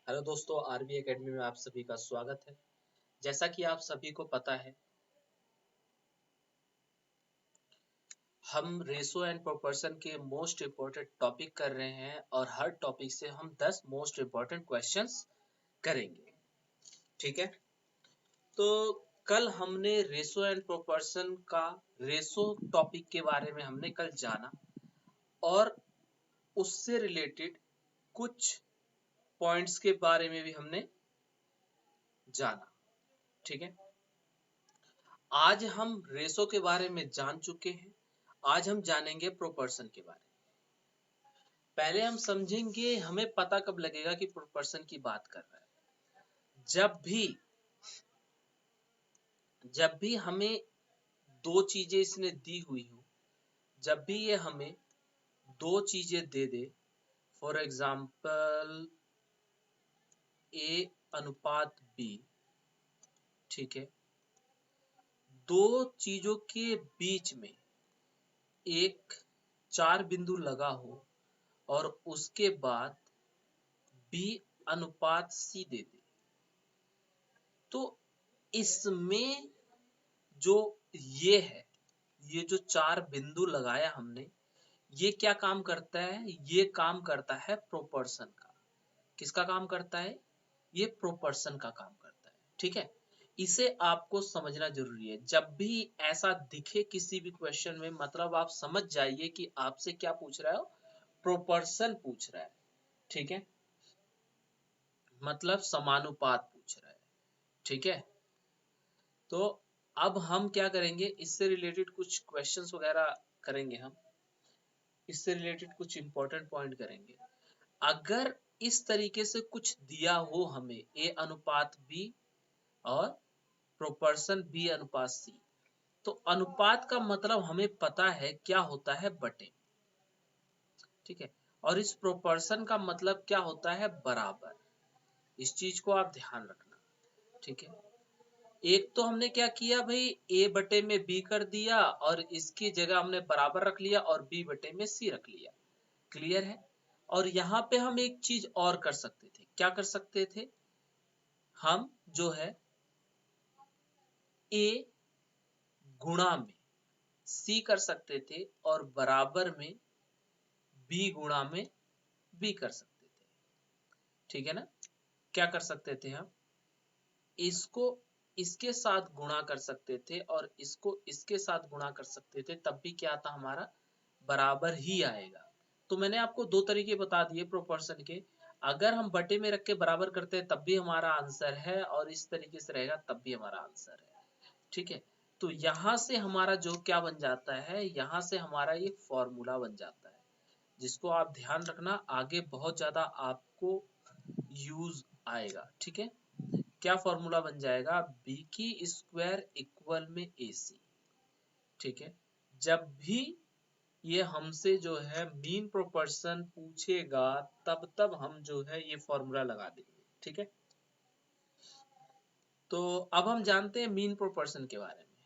Hello दोस्तों, RB academy में आप सभी का स्वागत है। जैसा कि आप सभी को पता है, हम रेशो एंड प्रोपोर्शन के मोस्ट इम्पोर्टेंट टॉपिक कर रहे हैं और हर टॉपिक से हम 10 मोस्ट इम्पोर्टेंट क्वेश्चंस करेंगे। ठीक है, तो कल हमने रेशो एंड प्रोपोर्शन का रेशो टॉपिक के बारे में हमने कल जाना और उससे रिलेटेड कुछ पॉइंट्स के बारे में भी हमने जाना। ठीक है, आज हम रेशो के बारे में जान चुके हैं। आज हम जानेंगे प्रोपोर्शन के बारे में। पहले हम समझेंगे, हमें पता कब लगेगा कि प्रोपोर्शन की बात कर रहा है। जब भी हमें दो चीजें इसने दी हुई हो, जब भी ये हमें दो चीजें दे दे, फॉर एग्जाम्पल ए अनुपात बी, ठीक है, दो चीजों के बीच में एक चार बिंदु लगा हो और उसके बाद बी अनुपात सी दे दे, तो इसमें जो ये है, ये जो चार बिंदु लगाया हमने, ये क्या काम करता है? ये काम करता है प्रोपोर्शन का। किसका काम करता है? ये प्रोपोर्शन का काम करता है। ठीक है, इसे आपको समझना जरूरी है। जब भी ऐसा दिखे किसी भी क्वेश्चन में, मतलब आप समझ जाइए कि आपसे क्या पूछ रहा है, प्रोपोर्शन पूछ रहा है। ठीक है, मतलब समानुपात पूछ रहा है। ठीक है, तो अब हम क्या करेंगे, इससे रिलेटेड कुछ क्वेश्चंस वगैरह करेंगे। हम इससे रिलेटेड कुछ इंपॉर्टेंट पॉइंट करेंगे। अगर इस तरीके से कुछ दिया हो हमें, ए अनुपात बी और प्रोपोर्शन बी अनुपात सी, तो अनुपात का मतलब हमें पता है क्या होता है, बटे। ठीक है, और इस प्रोपोर्शन का मतलब क्या होता है, बराबर। इस चीज को आप ध्यान रखना। ठीक है, एक तो हमने क्या किया भाई, ए बटे में बी कर दिया और इसकी जगह हमने बराबर रख लिया और बी बटे में सी रख लिया। क्लियर है? और यहाँ पे हम एक चीज और कर सकते थे। क्या कर सकते थे? हम जो है ए गुणा में सी कर सकते थे और बराबर में बी गुणा में बी कर सकते थे। ठीक है ना? क्या कर सकते थे हम? इसको इसके साथ गुणा कर सकते थे और इसको इसके साथ गुणा कर सकते थे, तब भी क्या आता हमारा, बराबर ही आएगा। तो मैंने आपको दो तरीके बता दिए प्रोपोर्शन के। अगर हम बटे में रख के बराबर करते हैं तब भी हमारा आंसर है, और इस तरीके से रहेगा तब भी हमारा आंसर है। ठीक है, तो यहां से हमारा जो क्या बन जाता है, यहां से हमारा ये फॉर्मूला बन जाता है, जिसको आप ध्यान रखना, आगे बहुत ज्यादा आपको यूज आएगा। ठीक है, क्या फॉर्मूला बन जाएगा, बी की स्क्वायर इक्वल में ए सी। ठीक है, जब भी ये हमसे जो है मीन प्रोपोर्शन पूछेगा, तब हम जो है ये फॉर्मूला लगा देंगे। ठीक है, तो अब हम जानते हैं मीन प्रोपोर्शन के बारे में।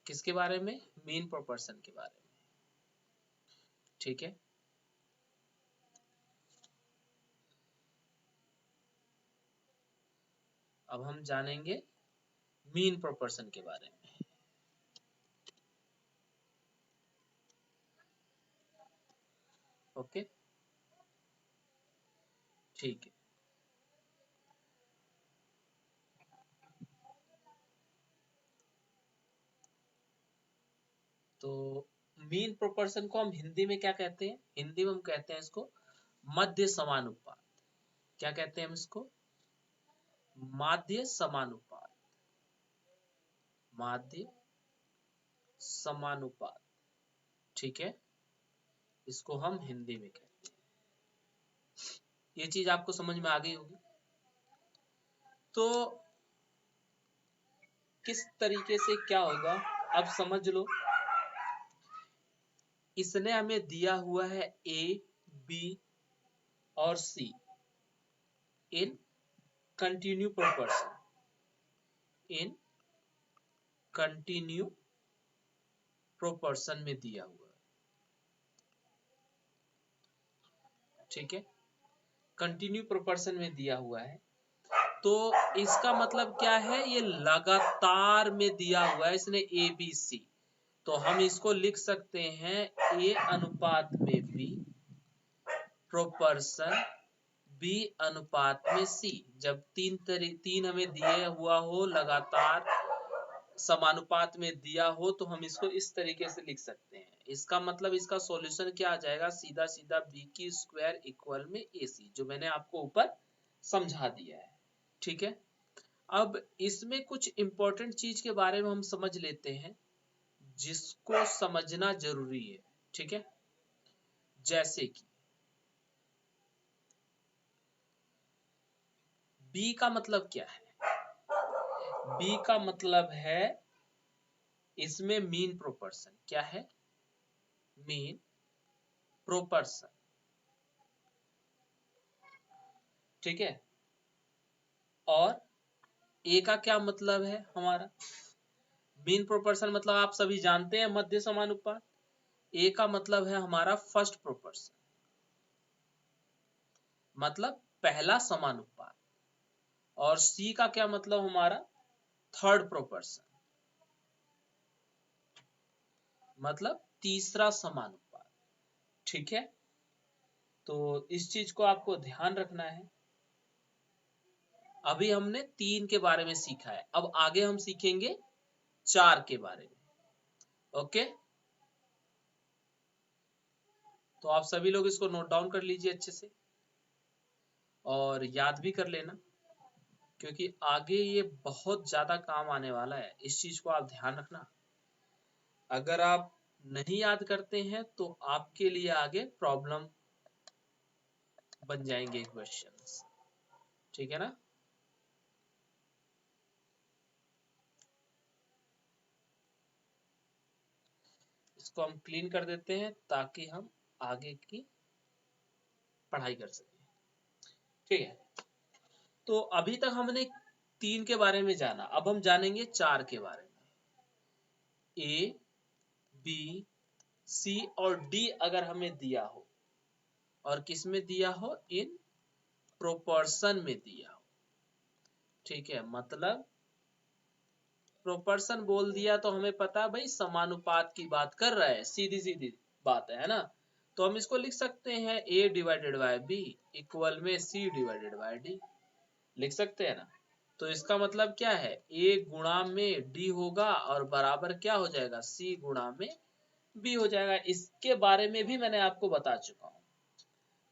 किसके बारे में? मीन प्रोपोर्शन के बारे में। ठीक है, अब हम जानेंगे मीन प्रोपोर्शन के बारे में। ओके, ठीक है, तो मीन प्रोपोर्शन को हम हिंदी में क्या कहते हैं? हिंदी में हम कहते हैं इसको मध्य समानुपात। क्या कहते हैं हम इसको? माध्य समानुपात। माध्य समानुपात। ठीक है, इसको हम हिंदी में कहते हैं। ये चीज आपको समझ में आ गई होगी। तो किस तरीके से क्या होगा, अब समझ लो। इसने हमें दिया हुआ है ए, बी और सी इन कंटिन्यू प्रोपोर्शन, इन कंटिन्यू प्रोपोर्शन में दिया हुआ है। ठीक है, कंटिन्यू प्रोपोर्शन में दिया हुआ है, तो इसका मतलब क्या है, ये लगातार में दिया हुआ है इसने ए बी सी। तो हम इसको लिख सकते हैं ए अनुपात में बी प्रोपोर्शन बी अनुपात में सी। जब तीन हमें दिए हुआ हो, लगातार समानुपात में दिया हो, तो हम इसको इस तरीके से लिख सकते हैं। इसका मतलब इसका सॉल्यूशन क्या आ जाएगा, सीधा सीधा बी की स्क्वायर इक्वल में ए सी, जो मैंने आपको ऊपर समझा दिया है। ठीक है, अब इसमें कुछ इंपॉर्टेंट चीज के बारे में हम समझ लेते हैं जिसको समझना जरूरी है। ठीक है, जैसे कि बी का मतलब क्या है, बी का मतलब है इसमें मीन प्रोपोर्शन। क्या है, मीन प्रोपोर्शन। ठीक है, और ए का क्या मतलब है, हमारा मीन प्रोपोर्शन मतलब आप सभी जानते हैं, मध्य समानुपात। ए का मतलब है हमारा फर्स्ट प्रोपोर्शन, मतलब पहला समानुपात। और सी का क्या मतलब, हमारा थर्ड प्रोपोर्शन, मतलब तीसरा समानुपात। ठीक है, तो इस चीज को आपको ध्यान रखना है। अभी हमने 3 के बारे में सीखा है, अब आगे हम सीखेंगे 4 के बारे में। ओके, तो आप सभी लोग इसको नोट डाउन कर लीजिए अच्छे से और याद भी कर लेना, क्योंकि आगे ये बहुत ज्यादा काम आने वाला है। इस चीज को आप ध्यान रखना। अगर आप नहीं याद करते हैं तो आपके लिए आगे प्रॉब्लम बन जाएंगे क्वेश्चंस। ठीक है ना, इसको हम क्लीन कर देते हैं ताकि हम आगे की पढ़ाई कर सकें। ठीक है, तो अभी तक हमने 3 के बारे में जाना, अब हम जानेंगे 4 के बारे में। ए बी सी और डी अगर हमें दिया हो, और किस में दिया हो, इन प्रोपोर्शन में दिया हो। ठीक है, मतलब प्रोपोर्शन बोल दिया तो हमें पता भाई समानुपात की बात कर रहा है, सीधी सीधी बात है ना। तो हम इसको लिख सकते हैं ए डिवाइडेड बाय बी इक्वल में सी डिवाइडेड बाय डी, लिख सकते हैं ना। तो इसका मतलब क्या है, ए गुणा में डी होगा और बराबर क्या हो जाएगा, सी गुणा में बी हो जाएगा। इसके बारे में भी मैंने आपको बता चुका हूं।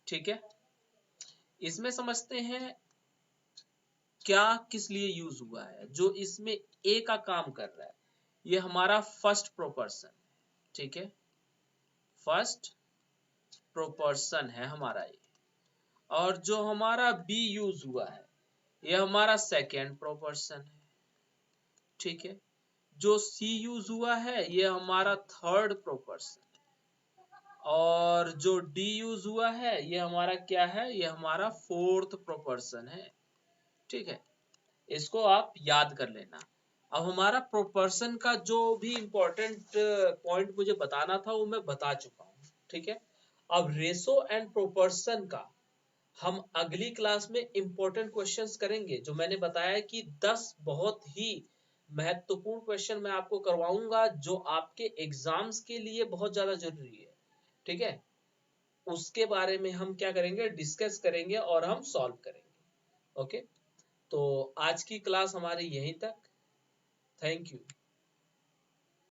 ठीक है, इसमें समझते हैं क्या किस लिए यूज हुआ है। जो इसमें ए का काम कर रहा है, ये हमारा फर्स्ट प्रोपोर्शन। ठीक है, फर्स्ट प्रोपोर्शन है हमारा ये। और जो हमारा बी यूज हुआ है, ये हमारा सेकेंड प्रोपोर्शन है। ठीक है, जो सी यूज हुआ है ये हमारा थर्ड प्रोपोर्शन है। और जो डी यूज हुआ है ये हमारा क्या है, ये हमारा फोर्थ प्रोपोर्शन है। ठीक है, इसको आप याद कर लेना। अब हमारा प्रोपोर्शन का जो भी इंपॉर्टेंट पॉइंट मुझे बताना था वो मैं बता चुका हूँ। ठीक है, अब रेशो एंड प्रोपोर्शन का हम अगली क्लास में इंपॉर्टेंट क्वेश्चंस करेंगे। जो मैंने बताया कि 10 बहुत ही महत्वपूर्ण क्वेश्चन मैं आपको करवाऊंगा, जो आपके एग्जाम्स के लिए बहुत ज्यादा जरूरी है। ठीक है, उसके बारे में हम क्या करेंगे, डिस्कस करेंगे और हम सॉल्व करेंगे। ओके, तो आज की क्लास हमारी यहीं तक। Thank you.